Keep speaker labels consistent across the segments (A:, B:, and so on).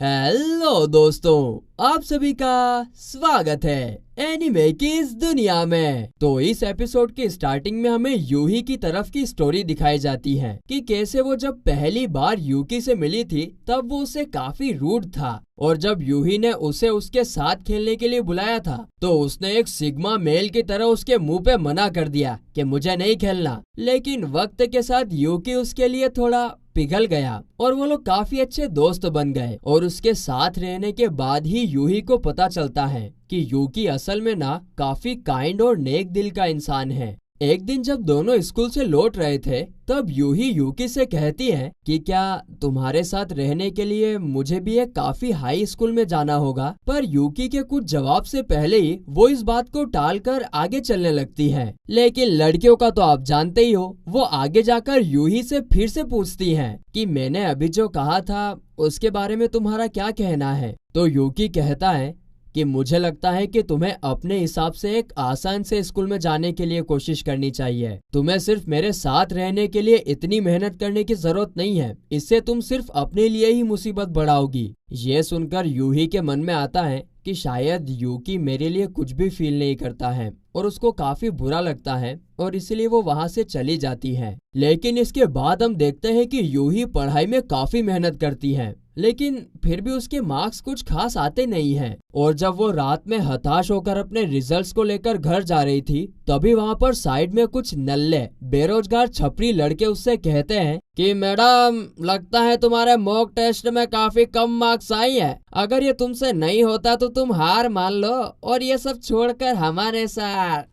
A: Hello दोस्तों, आप सभी का स्वागत है एनिमे की इस दुनिया में। तो इस एपिसोड के स्टार्टिंग में हमें यूही की तरफ की स्टोरी दिखाई जाती है कि कैसे वो जब पहली बार यूकी से मिली थी तब वो उसे काफी रूड था, और जब यूही ने उसे उसके साथ खेलने के लिए बुलाया था तो उसने एक सिग्मा मेल की तरह उसके मुंह पे मना कर दिया कि मुझे नहीं खेलना। लेकिन वक्त के साथ यूकी उसके लिए थोड़ा पिघल गया और वो लोग काफी अच्छे दोस्त बन गए। और उसके साथ रहने के बाद ही यूही को पता चलता है कि यूकी असल में ना काफी काइंड और नेक दिल का इंसान है। एक दिन जब दोनों स्कूल से लौट रहे थे तब यूही यूकी से कहती है कि क्या तुम्हारे साथ रहने के लिए मुझे भी एक काफी हाई स्कूल में जाना होगा। पर यूकी के कुछ जवाब से पहले ही वो इस बात को टालकर आगे चलने लगती है। लेकिन लड़कियों का तो आप जानते ही हो, वो आगे जाकर यूही से फिर से पूछती हैं कि मैंने अभी जो कहा था उसके बारे में तुम्हारा क्या कहना है। तो यूकी कहता है कि मुझे लगता है कि तुम्हें अपने हिसाब से एक आसान से स्कूल में जाने के लिए कोशिश करनी चाहिए। तुम्हें सिर्फ मेरे साथ रहने के लिए इतनी मेहनत करने की जरूरत नहीं है, इससे तुम सिर्फ अपने लिए ही मुसीबत बढ़ाओगी। ये सुनकर यूही के मन में आता है कि शायद यूकी मेरे लिए कुछ भी फील नहीं करता है और उसको काफी बुरा लगता है और इसलिए वो वहाँ से चली जाती है। लेकिन इसके बाद हम देखते हैं कि यूही पढ़ाई में काफी मेहनत करती है, लेकिन फिर भी उसके मार्क्स कुछ खास आते नहीं हैं। और जब वो रात में हताश होकर अपने रिजल्ट्स को लेकर घर जा रही थी तभी वहाँ पर साइड में कुछ नल्ले बेरोजगार छपरी लड़के उससे कहते हैं कि मैडम, लगता है तुम्हारे मॉक टेस्ट में काफी कम मार्क्स आई है। अगर ये तुमसे नहीं होता तो तुम हार मान लो और ये सब छोड़कर हमारे साथ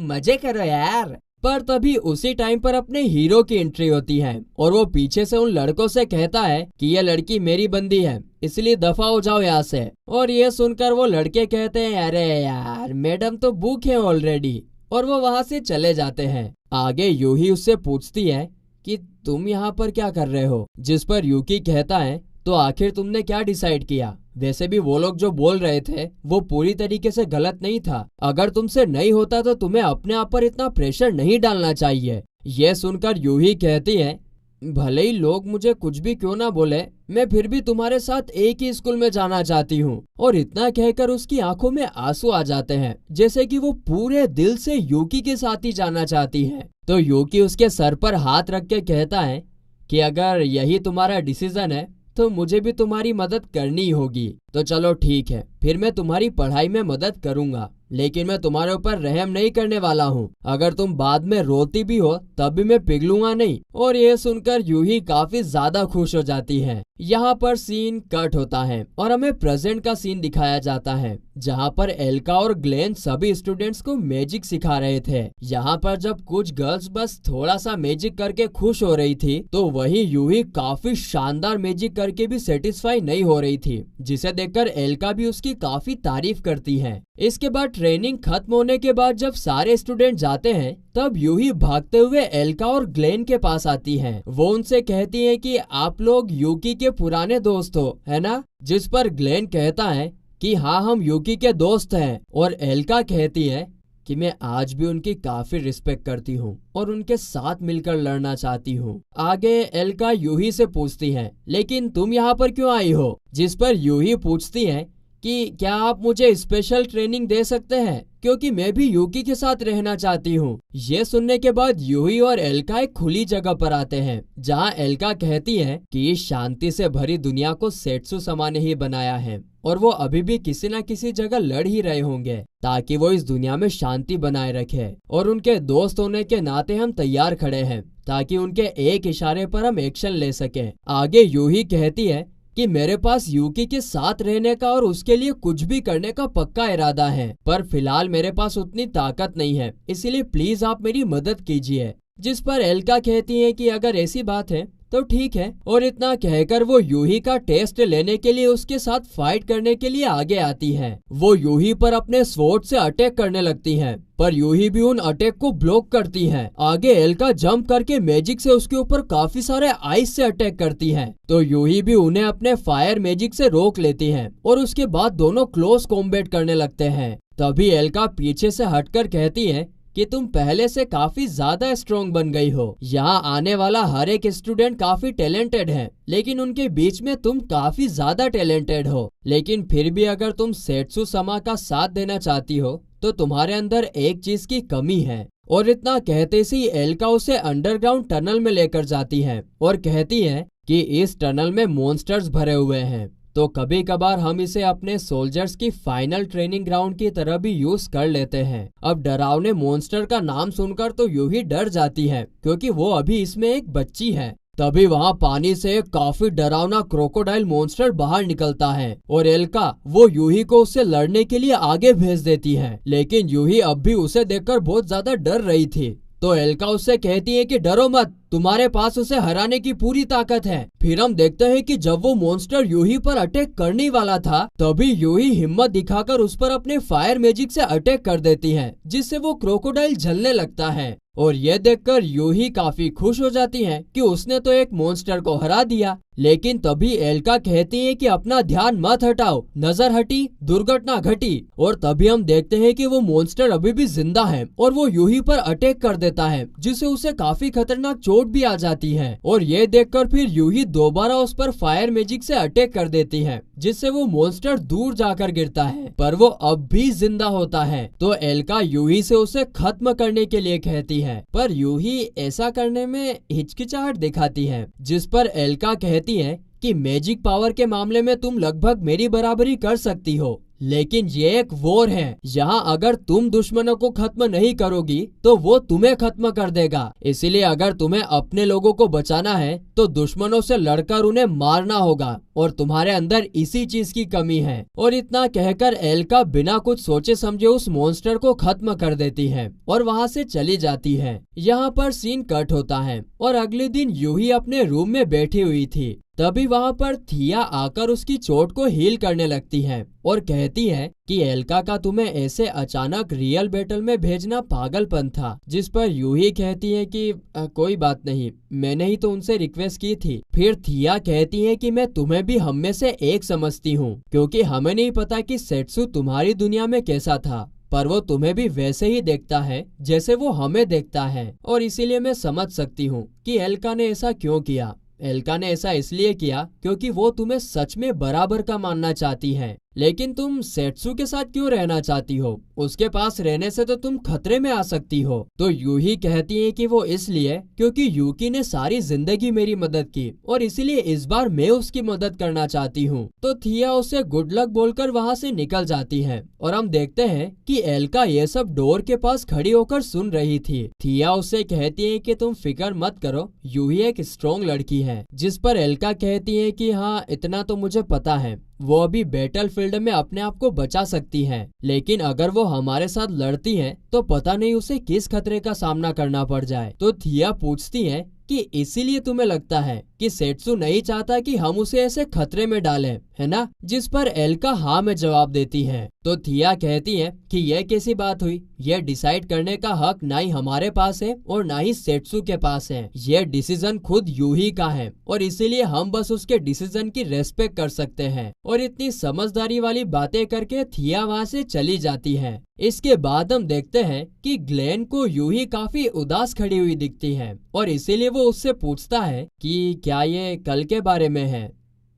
A: मजे करो यार। पर तभी उसी टाइम पर अपने हीरो की एंट्री होती है और वो पीछे से उन लड़कों से कहता है कि ये लड़की मेरी बंदी है, इसलिए दफा हो जाओ यहाँ से। और ये सुनकर वो लड़के कहते हैं अरे यार, मैडम तो बुक है ऑलरेडी, और वो वहाँ से चले जाते हैं। आगे यूही उससे पूछती है कि तुम यहाँ पर क्या कर रहे हो, जिस पर यूकी कहता है तो आखिर तुमने क्या डिसाइड किया। वैसे भी वो लोग जो बोल रहे थे वो पूरी तरीके से गलत नहीं था। अगर तुमसे नहीं होता तो तुम्हें अपने आप पर इतना प्रेशर नहीं डालना चाहिए। यह सुनकर यूही कहती है भले ही लोग मुझे कुछ भी क्यों ना बोले, मैं फिर भी तुम्हारे साथ एक ही स्कूल में जाना चाहती हूँ। और इतना कहकर उसकी आंखों में आंसू आ जाते हैं, जैसे कि वो पूरे दिल से यूकी के साथ ही जाना चाहती है। तो यूकी उसके सर पर हाथ रख के कहता है कि अगर यही तुम्हारा डिसीजन है तो मुझे भी तुम्हारी मदद करनी होगी। तो चलो ठीक है, फिर मैं तुम्हारी पढ़ाई में मदद करूंगा, लेकिन मैं तुम्हारे ऊपर रहम नहीं करने वाला हूँ। अगर तुम बाद में रोती भी हो तब भी मैं पिघलूंगा नहीं। और ये सुनकर यूही काफी ज्यादा खुश हो जाती है। यहाँ पर सीन कट होता है और हमें प्रेजेंट का सीन दिखाया जाता है, जहाँ पर एल्का और ग्लेन सभी स्टूडेंट्स को मैजिक सिखा रहे थे। यहाँ पर जब कुछ गर्ल्स बस थोड़ा सा मैजिक करके खुश हो रही थी तो वही यूही काफी शानदार मैजिक करके भी सेटिस्फाई नहीं हो रही थी, जिसे देखकर एल्का भी उसकी काफी तारीफ करती है। इसके बाद ट्रेनिंग खत्म होने के बाद जब सारे स्टूडेंट जाते हैं तब यूही भागते हुए एल्का और ग्लेन के पास आती हैं। वो उनसे कहती हैं कि आप लोग यूकी के पुराने दोस्त हो, है ना? जिस पर ग्लेन कहता है कि हाँ, हम यूकी के दोस्त हैं। और एल्का कहती है कि मैं आज भी उनकी काफी रिस्पेक्ट करती हूँ और उनके साथ मिलकर लड़ना चाहती हूँ। आगे एल्का यूही से पूछती है लेकिन तुम यहाँ पर क्यों आई हो? जिस पर यूही पूछती है कि क्या आप मुझे स्पेशल ट्रेनिंग दे सकते हैं, क्योंकि मैं भी यूकी के साथ रहना चाहती हूँ। ये सुनने के बाद यूही और एल्का एक खुली जगह पर आते हैं, जहाँ एल्का कहती है कि इस शांति से भरी दुनिया को सेट्सु समा ने ही बनाया है और वो अभी भी किसी न किसी जगह लड़ ही रहे होंगे ताकि वो इस दुनिया में शांति बनाए रखे। और उनके दोस्त होने के नाते हम तैयार खड़े हैं ताकि उनके एक इशारे पर हम एक्शन ले सकें। आगे यूही कहती है कि मेरे पास यूकी के साथ रहने का और उसके लिए कुछ भी करने का पक्का इरादा है, पर फिलहाल मेरे पास उतनी ताकत नहीं है, इसलिए प्लीज आप मेरी मदद कीजिए। जिस पर एल्का कहती है कि अगर ऐसी बात है तो ठीक है। और इतना कहकर वो यूही का टेस्ट लेने के लिए उसके साथ फाइट करने के लिए आगे आती है। वो यूही पर अपने स्वॉर्ड से अटैक करने लगती है, पर यूही भी उन अटैक को ब्लॉक करती है। आगे एल्का जंप करके मैजिक से उसके ऊपर काफी सारे आइस से अटैक करती है, तो यूही भी उन्हें अपने फायर मैजिक से रोक लेती है और उसके बाद दोनों क्लोज कॉम्बैट करने लगते हैं। तभी एल्का पीछे से हटकर कहती है कि तुम पहले से काफी ज्यादा स्ट्रॉन्ग बन गई हो। यहाँ आने वाला हर एक स्टूडेंट काफी टैलेंटेड है, लेकिन उनके बीच में तुम काफी ज्यादा टैलेंटेड हो। लेकिन फिर भी अगर तुम सेट्सु समा का साथ देना चाहती हो तो तुम्हारे अंदर एक चीज की कमी है। और इतना कहते ही एल्का उसे अंडरग्राउंड टनल में लेकर जाती है और कहती है कि इस टनल में मॉन्स्टर्स भरे हुए हैं, तो कभी कभार हम इसे अपने सोल्जर्स की फाइनल ट्रेनिंग ग्राउंड की तरह भी यूज कर लेते हैं। अब डरावने मॉन्स्टर का नाम सुनकर तो यूं ही डर जाती है, क्योंकि वो अभी इसमें एक बच्ची है। तभी वहाँ पानी से एक काफी डरावना क्रोकोडाइल मॉन्स्टर बाहर निकलता है और एल्का वो यूही को उससे लड़ने के लिए आगे भेज देती है। लेकिन यूही अब भी उसे देखकर बहुत ज्यादा डर रही थी, तो एल्का उससे कहती है कि डरो मत, तुम्हारे पास उसे हराने की पूरी ताकत है। फिर हम देखते हैं कि जब वो मॉन्स्टर यूही पर अटैक करने वाला था, तभी यूही हिम्मत दिखाकर उस पर अपने फायर मैजिक से अटैक कर देती है, जिससे वो क्रोकोडाइल जलने लगता है। और ये देखकर यूही काफी खुश हो जाती है कि उसने तो एक मॉन्स्टर को हरा दिया। लेकिन तभी एल्का कहती है कि अपना ध्यान मत हटाओ, नजर हटी दुर्घटना घटी। और तभी हम देखते हैं कि वो मॉन्स्टर अभी भी जिंदा है और वो यूही पर अटैक कर देता है, जिससे उसे काफी खतरनाक चोट भी आ जाती है। और ये देखकर फिर यूही दोबारा उस पर फायर मैजिक से अटैक कर देती है, जिससे वो मॉन्स्टर दूर जाकर गिरता है, पर वो अब भी जिंदा होता है। तो एल्का यूही से उसे खत्म करने के लिए कहती है, पर यूही ऐसा करने में हिचकिचाहट दिखाती है, जिस पर एल्का कहती है कि मैजिक पावर के मामले में तुम लगभग मेरी बराबरी कर सकती हो, लेकिन ये एक वॉर है। यहाँ अगर तुम दुश्मनों को खत्म नहीं करोगी तो वो तुम्हें खत्म कर देगा। इसीलिए अगर तुम्हें अपने लोगों को बचाना है तो दुश्मनों से लड़कर उन्हें मारना होगा, और तुम्हारे अंदर इसी चीज की कमी है। और इतना कहकर एल्का बिना कुछ सोचे समझे उस मॉन्स्टर को खत्म कर देती है और वहाँ से चली जाती है। यहाँ पर सीन कट होता है और अगले दिन यूही अपने रूम में बैठी हुई थी। तभी वहाँ पर थिया आकर उसकी चोट को हील करने लगती है और कहती है कि एल्का का तुम्हें ऐसे अचानक रियल बैटल में भेजना पागलपन था। जिस पर यूही कहती है कि कोई बात नहीं, मैंने ही तो उनसे रिक्वेस्ट की थी। फिर थिया कहती है कि मैं तुम्हें भी हम में से एक समझती हूँ, क्योंकि हमें नहीं पता कि सेट्सु तुम्हारी दुनिया में कैसा था, पर वो तुम्हें भी वैसे ही देखता है जैसे वो हमें देखता है। और इसीलिए मैं समझ सकती हूँ कि एल्का ने ऐसा क्यों किया। एल्का ने ऐसा इसलिए किया क्योंकि वो तुम्हें सच में बराबर का मानना चाहती है। लेकिन तुम सेट्सु के साथ क्यों रहना चाहती हो? उसके पास रहने से तो तुम खतरे में आ सकती हो। तो यूही कहती है कि वो इसलिए क्योंकि यूकी ने सारी जिंदगी मेरी मदद की और इसीलिए इस बार मैं उसकी मदद करना चाहती हूँ। तो थिया उसे गुड लक बोलकर वहाँ से निकल जाती है और हम देखते हैं कि एल्का ये सब डोर के पास खड़ी होकर सुन रही थी। थिया उससे कहती है कि तुम फिक्र मत करो, यूही एक स्ट्रॉन्ग लड़की है। जिस पर एल्का कहती है कि हाँ, इतना तो मुझे पता है, वो अभी बैटल फील्ड में अपने आप को बचा सकती है, लेकिन अगर वो हमारे साथ लड़ती है तो पता नहीं उसे किस खतरे का सामना करना पड़ जाए। तो थिया पूछती है कि इसीलिए तुम्हें लगता है कि सेट्सु नहीं चाहता कि हम उसे ऐसे खतरे में डालें, है ना? जिस पर एल्का हाँ में जवाब देती है। तो थिया कहती है कि यह कैसी बात हुई, यह डिसाइड करने का हक ना ही हमारे पास है और ना ही सेट्सु के पास है। यह डिसीजन खुद यूही का है और इसीलिए हम बस उसके डिसीजन की रेस्पेक्ट कर सकते हैं। और इतनी समझदारी वाली बातें करके थिया वहाँ से चली जाती है। इसके बाद हम देखते हैं कि ग्लेन को यूही काफी उदास खड़ी हुई दिखती है और इसीलिए वो उससे पूछता है कि क्या ये कल के बारे में है।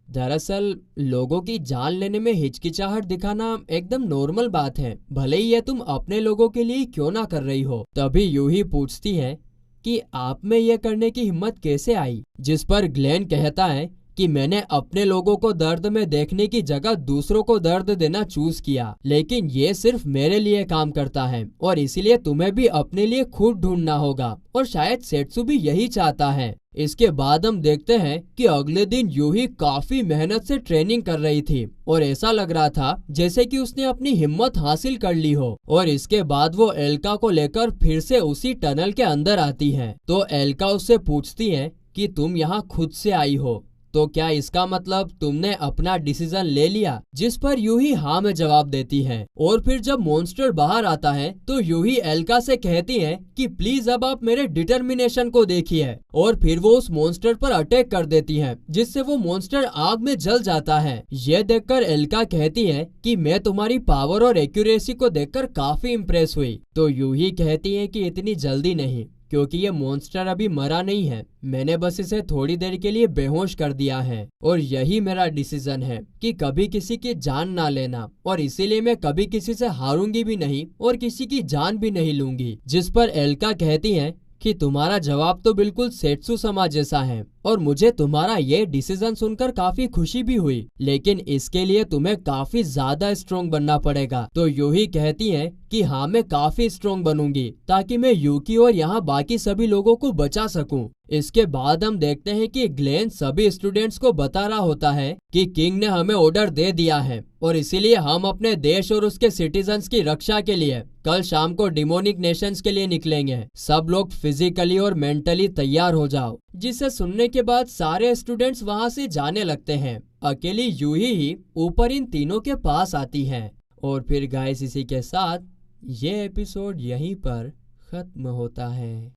A: दरअसल लोगों की जान लेने में हिचकिचाहट दिखाना एकदम नॉर्मल बात है, भले ही ये तुम अपने लोगों के लिए क्यों ना कर रही हो। तभी यूही पूछती है कि आप में ये करने की हिम्मत कैसे आई। जिस पर ग्लेन कहता है कि मैंने अपने लोगों को दर्द में देखने की जगह दूसरों को दर्द देना चूज किया, लेकिन ये सिर्फ मेरे लिए काम करता है और इसीलिए तुम्हें भी अपने लिए खुद ढूंढना होगा और शायद सेट्सु भी यही चाहता है। इसके बाद हम देखते हैं कि अगले दिन यूही काफी मेहनत से ट्रेनिंग कर रही थी और ऐसा लग रहा था जैसे कि उसने अपनी हिम्मत हासिल कर ली हो। और इसके बाद वो एल्का को लेकर फिर से उसी टनल के अंदर आती है। तो एल्का उससे पूछती है कि तुम यहाँ खुद से आई हो तो क्या इसका मतलब तुमने अपना डिसीजन ले लिया? जिस पर यूही हाँ में जवाब देती है। और फिर जब मॉन्स्टर बाहर आता है तो यूही एल्का से कहती है कि प्लीज अब आप मेरे डिटर्मिनेशन को देखिए, और फिर वो उस मॉन्स्टर पर अटैक कर देती है, जिससे वो मॉन्स्टर आग में जल जाता है। यह देखकर एल्का कहती है कि मैं तुम्हारी पावर और एक्यूरेसी को देखकर काफी इम्प्रेस हुई। तो यूही कहती है कि इतनी जल्दी नहीं, क्योंकि ये मॉन्स्टर अभी मरा नहीं है, मैंने बस इसे थोड़ी देर के लिए बेहोश कर दिया है। और यही मेरा डिसीजन है कि कभी किसी की जान ना लेना, और इसीलिए मैं कभी किसी से हारूंगी भी नहीं और किसी की जान भी नहीं लूंगी। जिस पर एल्का कहती है कि तुम्हारा जवाब तो बिल्कुल सेट्सु समा जैसा है, और मुझे तुम्हारा ये डिसीजन सुनकर काफी खुशी भी हुई, लेकिन इसके लिए तुम्हें काफी ज्यादा स्ट्रोंग बनना पड़ेगा। तो यूही कहती है कि हाँ, मैं काफी स्ट्रोंग बनूंगी ताकि मैं यूकी और यहाँ बाकी सभी लोगों को बचा सकूं। इसके बाद हम देखते हैं कि ग्लेन सभी स्टूडेंट्स को बता रहा होता है कि किंग ने हमें ऑर्डर दे दिया है, और इसीलिए हम अपने देश और उसके सिटीजन्स की रक्षा के लिए कल शाम को डिमोनिक नेशंस के लिए निकलेंगे। सब लोग फिजिकली और मेंटली तैयार हो जाओ। जिसे सुनने के बाद सारे स्टूडेंट्स वहाँ से जाने लगते हैं। अकेली यूही ही ऊपर इन तीनों के पास आती है। और फिर गाइस, इसी के साथ ये एपिसोड यहीं पर खत्म होता है।